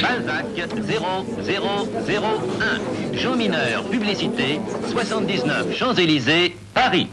Balzac 0001. Jean Mineur, publicité, 79 Champs-Élysées, Paris.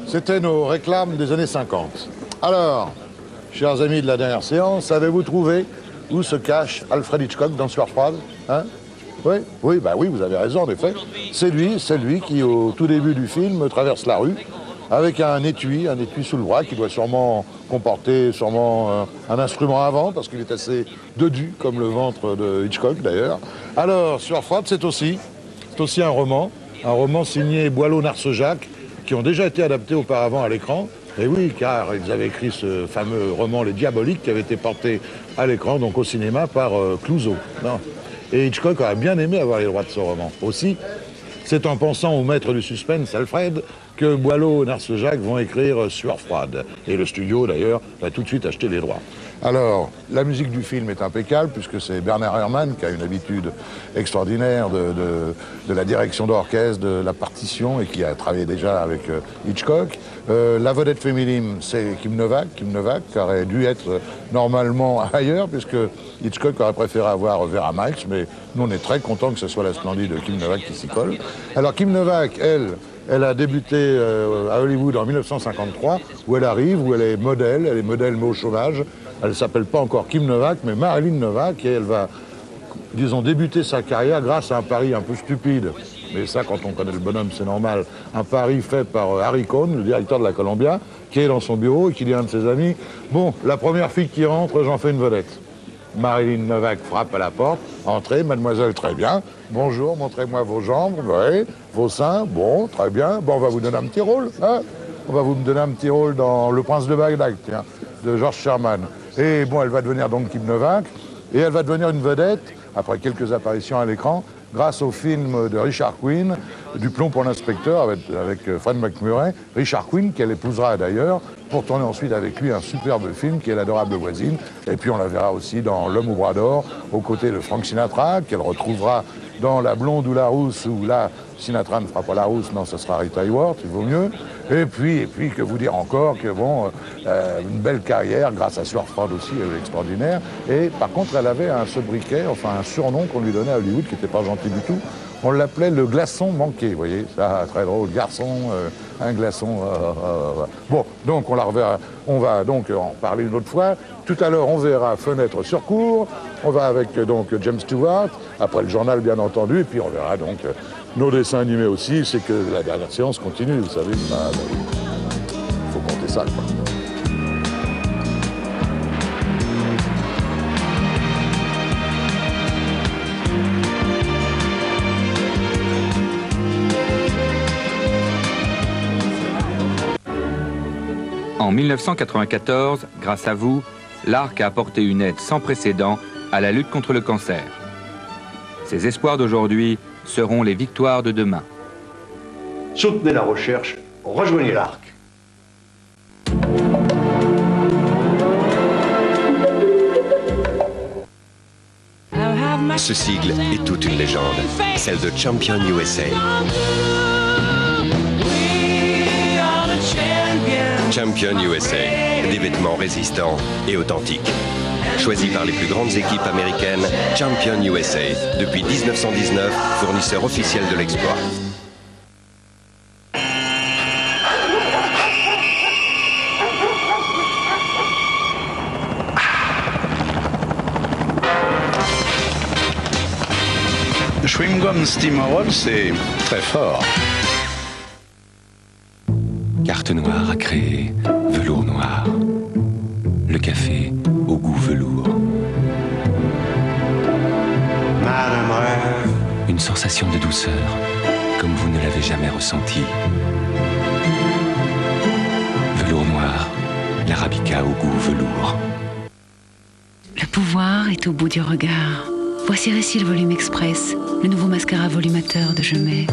C'était nos réclames des années 50. Alors, chers amis de la dernière séance, avez-vous trouvé où se cache Alfred Hitchcock dans Sueur froide, hein? Oui, oui, bah oui, vous avez raison, en effet. C'est lui qui, au tout début du film, traverse la rue avec un étui sous le bras qui doit sûrement comporter un instrument à vent, parce qu'il est assez dodu, comme le ventre de Hitchcock d'ailleurs. Alors, Sueur froide, c'est aussi un roman signé Boileau-Narcejac, qui ont déjà été adaptés auparavant à l'écran. Et oui, car ils avaient écrit ce fameux roman Les Diaboliques, qui avait été porté à l'écran, donc au cinéma, par Clouzot. Non. Et Hitchcock aurait bien aimé avoir les droits de ce roman. Aussi, c'est en pensant au maître du suspense, Alfred, que Boileau et Narcejac vont écrire Sueur froide. Et le studio, d'ailleurs, va tout de suite acheter les droits. Alors, la musique du film est impeccable, puisque c'est Bernard Herrmann qui a une habitude extraordinaire de la direction d'orchestre, de la partition, et qui a travaillé déjà avec Hitchcock. La vedette féminine, c'est Kim Novak, qui aurait dû être normalement ailleurs, puisque Hitchcock aurait préféré avoir Vera Miles, mais nous on est très contents que ce soit la splendide Kim Novak qui s'y colle. Alors Kim Novak, elle a débuté à Hollywood en 1953, où elle arrive, où elle est modèle mais au chômage. Elle ne s'appelle pas encore Kim Novak, mais Marilyn Novak, et elle va, disons, débuter sa carrière grâce à un pari un peu stupide. Mais ça, quand on connaît le bonhomme, c'est normal. Un pari fait par Harry Cohn, le directeur de la Columbia, qui est dans son bureau et qui dit à un de ses amis, « Bon, la première fille qui rentre, j'en fais une vedette. » Marilyn Novak frappe à la porte. « Entrez, mademoiselle, très bien. Bonjour, montrez-moi vos jambes, oui, vos seins, bon, très bien. Bon, on va vous donner un petit rôle, hein. On va vous donner un petit rôle dans Le Prince de Bagdad, tiens, de George Sherman. » Et bon, elle va devenir donc Kim Novak, et elle va devenir une vedette, après quelques apparitions à l'écran, grâce au film de Richard Quinn, Du plomb pour l'inspecteur, avec Fred MacMurray. Richard Quinn, qu'elle épousera d'ailleurs, pour tourner ensuite avec lui un superbe film qui est L'adorable voisine. Et puis on la verra aussi dans L'homme au bras d'or, aux côtés de Frank Sinatra, qu'elle retrouvera dans La blonde ou la rousse, où là, Sinatra ne fera pas la rousse, non, ce sera Rita Hayworth, il vaut mieux. Et puis, que vous dire encore que, bon, une belle carrière, grâce à Sueur froide aussi, elle est extraordinaire. Et par contre, elle avait un sobriquet, enfin un surnom qu'on lui donnait à Hollywood, qui n'était pas gentil du tout. On l'appelait le glaçon manqué, vous voyez, ça, très drôle, garçon, un glaçon. Bon, donc on la reverra, on va donc en parler une autre fois. Tout à l'heure, on verra Fenêtre sur cour, on va avec donc James Stewart, après le journal bien entendu, et puis on verra donc nos dessins animés aussi. C'est que la dernière séance continue, vous savez, il faut compter ça, quoi. En 1994, grâce à vous, l'ARC a apporté une aide sans précédent à la lutte contre le cancer. Ces espoirs d'aujourd'hui seront les victoires de demain. Soutenez la recherche, rejoignez l'ARC. Ce sigle est toute une légende, celle de Champion USA. Champion USA, des vêtements résistants et authentiques. Choisi par les plus grandes équipes américaines, Champion USA, depuis 1919, fournisseur officiel de l'exploit. Chewing-gum Steamerol, c'est très fort. Carte noire à créer, velours noir. Le café au goût velours. Une sensation de douceur, comme vous ne l'avez jamais ressenti. Velours noir, l'arabica au goût velours. Le pouvoir est au bout du regard. Voici Récil Volume Express, le nouveau mascara volumateur de Jamais.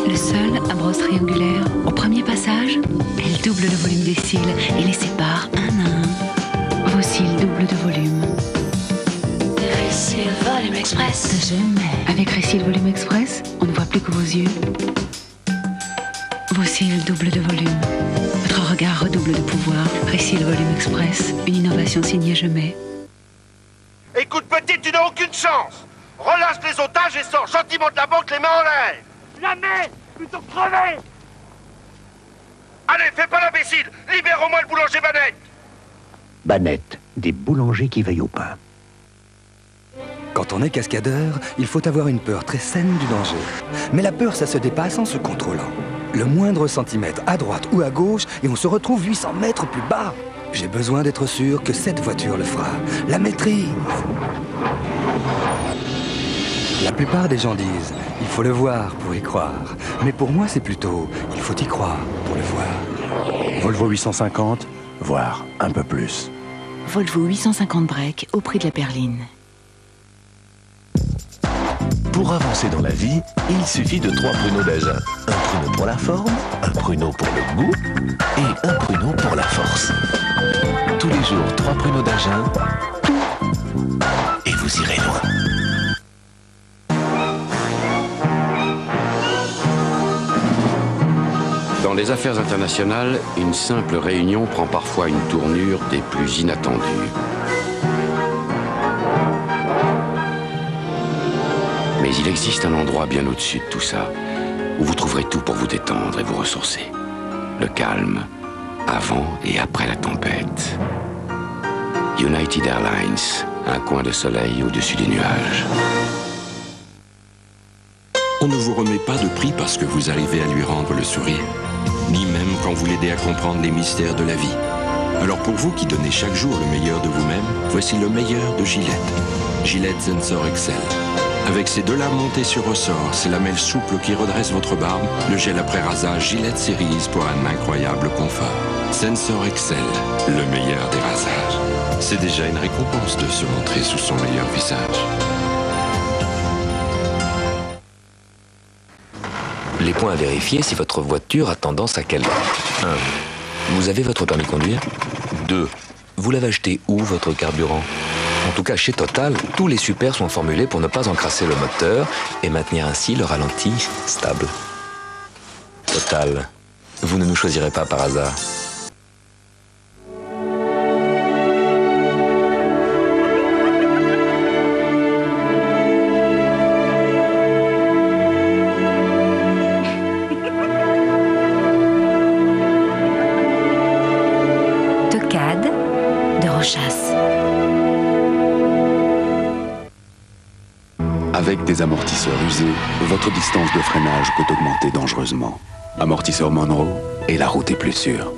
Le seul à brosse triangulaire. Au premier passage, elle double le volume des cils et les sépare un à un. Vos cils doublent de volume. Récil Volume Express De Jamais. Avec Récil Volume Express, on ne voit plus que vos yeux. Vos cils doublent de volume. Votre regard redouble de pouvoir. Récil Volume Express, une innovation signée Jamais. Écoute, petite, tu n'as aucune chance. Relâche les otages et sors gentiment de la banque les mains en l'air. Jamais, plutôt crever. Allez, fais pas l'imbécile. Libère au moins le boulanger Banette. Banette, des boulangers qui veillent au pain. Quand on est cascadeur, il faut avoir une peur très saine du danger. Mais la peur, ça se dépasse en se contrôlant. Le moindre centimètre à droite ou à gauche, et on se retrouve 800 mètres plus bas. J'ai besoin d'être sûr que cette voiture le fera. La maîtrise. La plupart des gens disent, il faut le voir pour y croire. Mais pour moi, c'est plutôt, il faut y croire pour le voir. Volvo 850, voire un peu plus. Volvo 850 break au prix de la berline. Pour avancer dans la vie, il suffit de 3 pruneaux d'Agen. Un pruneau pour la forme, un pruneau pour le goût et un pruneau pour la force. Tous les jours, 3 pruneaux d'Agen et vous irez loin. Dans les affaires internationales, une simple réunion prend parfois une tournure des plus inattendues. Mais il existe un endroit bien au-dessus de tout ça, où vous trouverez tout pour vous détendre et vous ressourcer. Le calme, avant et après la tempête. United Airlines, un coin de soleil au-dessus des nuages. On ne vous remet pas de prix parce que vous arrivez à lui rendre le sourire, ni même quand vous l'aidez à comprendre les mystères de la vie. Alors pour vous qui donnez chaque jour le meilleur de vous-même, voici le meilleur de Gillette. Gillette Sensor Excel. Avec ses 2 lames montées sur ressort, ses lamelles souples qui redressent votre barbe, le gel après rasage Gillette Series pour un incroyable confort. Sensor Excel, le meilleur des rasages. C'est déjà une récompense de se montrer sous son meilleur visage. Les points à vérifier si votre voiture a tendance à caler. 1. Vous avez votre permis de conduire. 2. Vous l'avez acheté où, votre carburant? En tout cas, chez Total, tous les supers sont formulés pour ne pas encrasser le moteur et maintenir ainsi le ralenti stable. Total, vous ne nous choisirez pas par hasard. Tocade de Rochas. Avec des amortisseurs usés, votre distance de freinage peut augmenter dangereusement. Amortisseur Monroe et la route est plus sûre.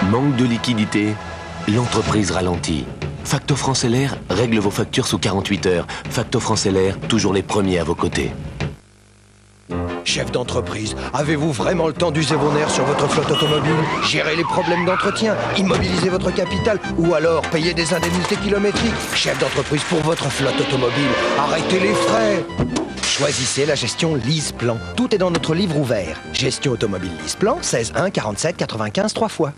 Manque de liquidité, l'entreprise ralentit. Facto France LR règle vos factures sous 48 heures. Facto France LR, toujours les premiers à vos côtés. Chef d'entreprise, avez-vous vraiment le temps d'user vos nerfs sur votre flotte automobile? Gérer les problèmes d'entretien, immobiliser votre capital ou alors payer des indemnités kilométriques? Chef d'entreprise, pour votre flotte automobile, arrêtez les frais! Choisissez la gestion LeasePlan. Tout est dans notre livre ouvert. Gestion automobile LeasePlan, 16 1 47 95 3 fois.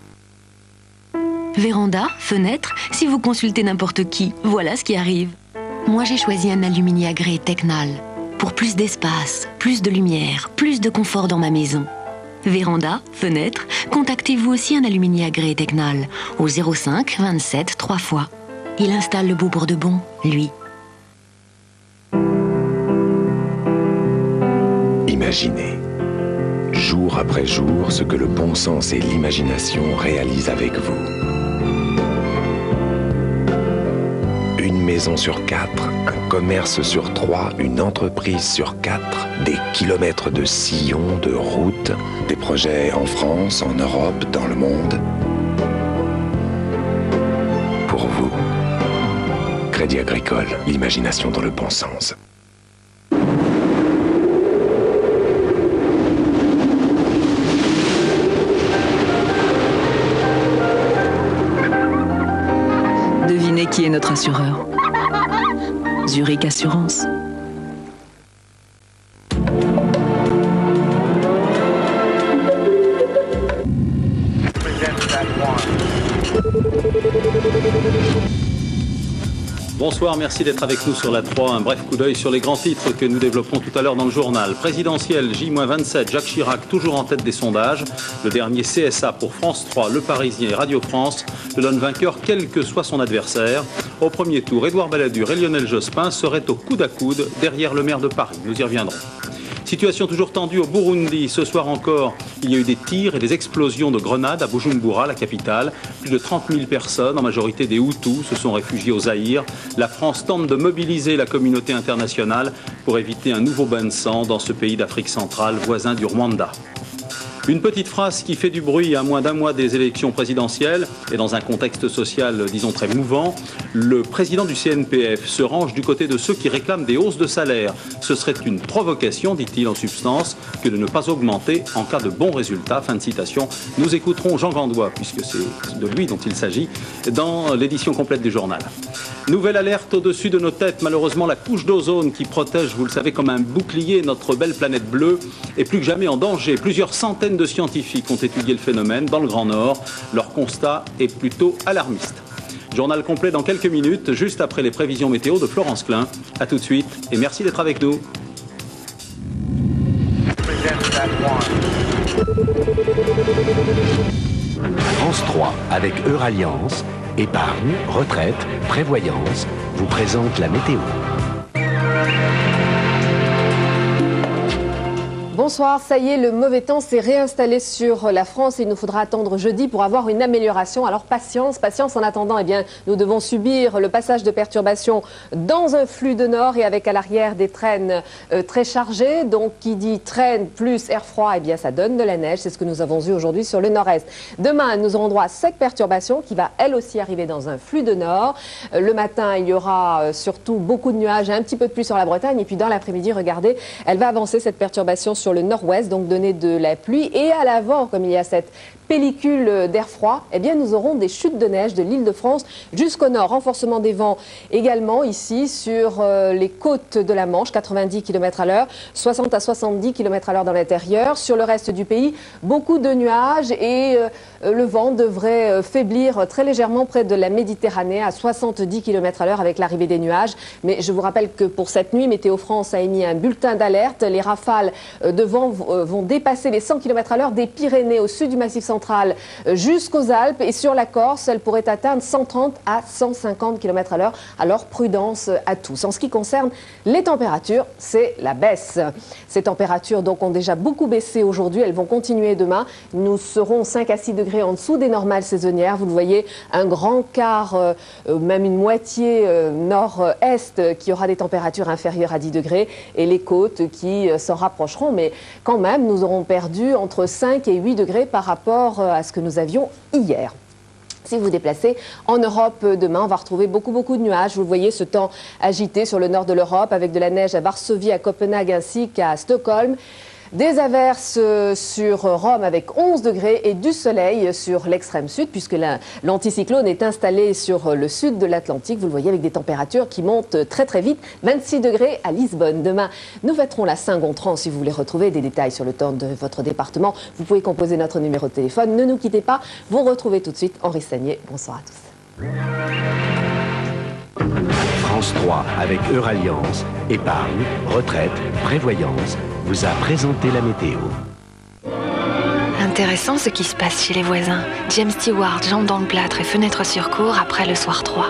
Véranda, fenêtre, si vous consultez n'importe qui, voilà ce qui arrive. Moi j'ai choisi un aluminium agré Tecnal. Pour plus d'espace, plus de lumière, plus de confort dans ma maison. Véranda, fenêtre, contactez-vous aussi un aluminium agré Tecnal au 05 27 3 fois. Il installe le beau pour de bon, lui. Imaginez, jour après jour, ce que le bon sens et l'imagination réalisent avec vous. Une maison sur 4, un commerce sur 3, une entreprise sur 4, des kilomètres de sillons, de routes, des projets en France, en Europe, dans le monde. Pour vous, Crédit Agricole, l'imagination dans le bon sens. Devinez qui est notre assureur. Zurich Assurance. Bonsoir, merci d'être avec nous sur la 3. Un bref coup d'œil sur les grands titres que nous développerons tout à l'heure dans le journal. Présidentielle, J-27, Jacques Chirac toujours en tête des sondages. Le dernier CSA pour France 3, Le Parisien et Radio France le donne vainqueur quel que soit son adversaire. Au premier tour, Édouard Balladur et Lionel Jospin seraient au coude à coude derrière le maire de Paris. Nous y reviendrons. Situation toujours tendue au Burundi. Ce soir encore, il y a eu des tirs et des explosions de grenades à Bujumbura, la capitale. Plus de 30 000 personnes, en majorité des Hutus, se sont réfugiées au Zaïre. La France tente de mobiliser la communauté internationale pour éviter un nouveau bain de sang dans ce pays d'Afrique centrale, voisin du Rwanda. Une petite phrase qui fait du bruit à moins d'un mois des élections présidentielles et dans un contexte social, disons, très mouvant. Le président du CNPF se range du côté de ceux qui réclament des hausses de salaire. Ce serait une provocation, dit-il en substance, que de ne pas augmenter en cas de bons résultats. Fin de citation. Nous écouterons Jean Gandois, puisque c'est de lui dont il s'agit, dans l'édition complète du journal. Nouvelle alerte au-dessus de nos têtes. Malheureusement, la couche d'ozone qui protège, vous le savez, comme un bouclier notre belle planète bleue est plus que jamais en danger. Plusieurs centaines de scientifiques ont étudié le phénomène dans le Grand Nord. Leur constat est plutôt alarmiste. Journal complet dans quelques minutes, juste après les prévisions météo de Florence Klein. A tout de suite et merci d'être avec nous. France 3 avec Euralliance, épargne, retraite, prévoyance, vous présente la météo. Bonsoir, ça y est, le mauvais temps s'est réinstallé sur la France et il nous faudra attendre jeudi pour avoir une amélioration. Alors patience, patience en attendant, eh bien, nous devons subir le passage de perturbations dans un flux de nord et avec à l'arrière des traînes très chargées. Donc qui dit traîne plus air froid, eh bien ça donne de la neige, c'est ce que nous avons eu aujourd'hui sur le nord-est. Demain, nous aurons droit à cette perturbation qui va elle aussi arriver dans un flux de nord. Le matin, il y aura surtout beaucoup de nuages et un petit peu de pluie sur la Bretagne et puis dans l'après-midi, regardez, elle va avancer cette perturbation sur le nord-ouest, donc donner de la pluie. Et à l'avant, comme il y a cette pellicule d'air froid, eh bien nous aurons des chutes de neige de l'Île-de-France jusqu'au nord. Renforcement des vents également ici sur les côtes de la Manche, 90 km à l'heure, 60 à 70 km à l'heure dans l'intérieur. Sur le reste du pays, beaucoup de nuages et le vent devrait faiblir très légèrement près de la Méditerranée à 70 km à l'heure avec l'arrivée des nuages. Mais je vous rappelle que pour cette nuit, Météo France a émis un bulletin d'alerte. Les rafales de vent vont dépasser les 100 km à l'heure des Pyrénées au sud du Massif central jusqu'aux Alpes et sur la Corse, elle pourrait atteindre 130 à 150 km à l'heure. Alors prudence à tous. En ce qui concerne les températures, c'est la baisse. Ces températures donc ont déjà beaucoup baissé aujourd'hui. Elles vont continuer demain. Nous serons 5 à 6 degrés en dessous des normales saisonnières. Vous le voyez, un grand quart, même une moitié nord-est qui aura des températures inférieures à 10 degrés et les côtes qui s'en rapprocheront. Mais quand même, nous aurons perdu entre 5 et 8 degrés par rapport à ce que nous avions hier. Si vous vous déplacez en Europe demain, on va retrouver beaucoup de nuages. Vous voyez ce temps agité sur le nord de l'Europe avec de la neige à Varsovie, à Copenhague ainsi qu'à Stockholm. Des averses sur Rome avec 11 degrés et du soleil sur l'extrême sud puisque l'anticyclone est installé sur le sud de l'Atlantique. Vous le voyez avec des températures qui montent très vite. 26 degrés à Lisbonne. Demain, nous fêterons la Saint-Gontran. Si vous voulez retrouver des détails sur le temps de votre département, vous pouvez composer notre numéro de téléphone. Ne nous quittez pas. Vous retrouvez tout de suite Henri Sagnier. Bonsoir à tous. France 3 avec Euralliance, épargne, retraite, prévoyance, vous a présenté la météo. Intéressant ce qui se passe chez les voisins. James Stewart, jambes dans le plâtre et fenêtre sur cour après le soir 3.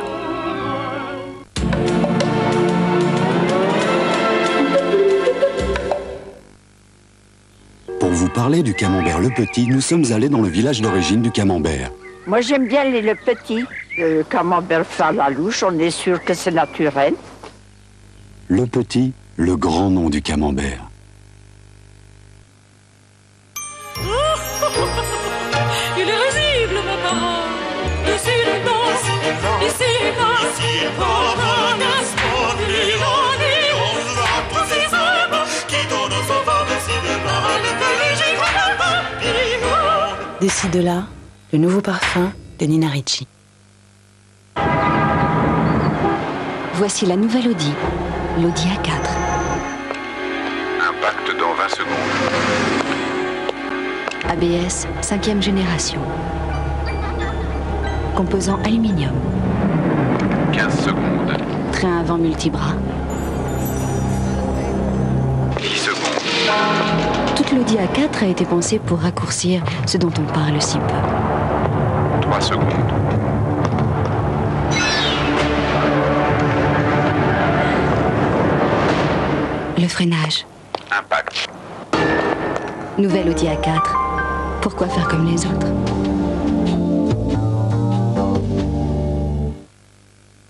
Pour vous parler du camembert Le Petit, nous sommes allés dans le village d'origine du camembert. Moi j'aime bien le petit, le camembert fait à la louche, on est sûr que c'est naturel. Le Petit, le grand nom du camembert. Il est risible, ma parole. Ici le danse, ici il danse. Pour Gaspard, on va tous ces hommes qui donnent son vent de ci de là, le D'ici de là, le nouveau parfum de Nina Ricci. Voici la nouvelle Audi, l'Audi A4. Impact dans 20 secondes. ABS 5e génération. Composant aluminium. 15 secondes. train avant multibras. 10 secondes. Toute l'Audi A4 a été pensée pour raccourcir ce dont on parle si peu. 3 secondes. Le freinage. Impact. Nouvelle Audi A4. Pourquoi faire comme les autres?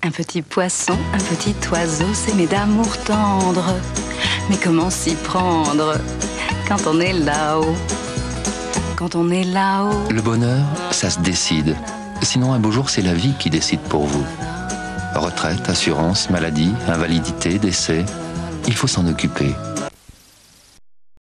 Un petit poisson, un petit oiseau, s'aimer d'amour tendre. Mais comment s'y prendre quand on est là-haut? Quand on est là-haut. Le bonheur, ça se décide. Sinon, un beau jour, c'est la vie qui décide pour vous. Retraite, assurance, maladie, invalidité, décès. Il faut s'en occuper.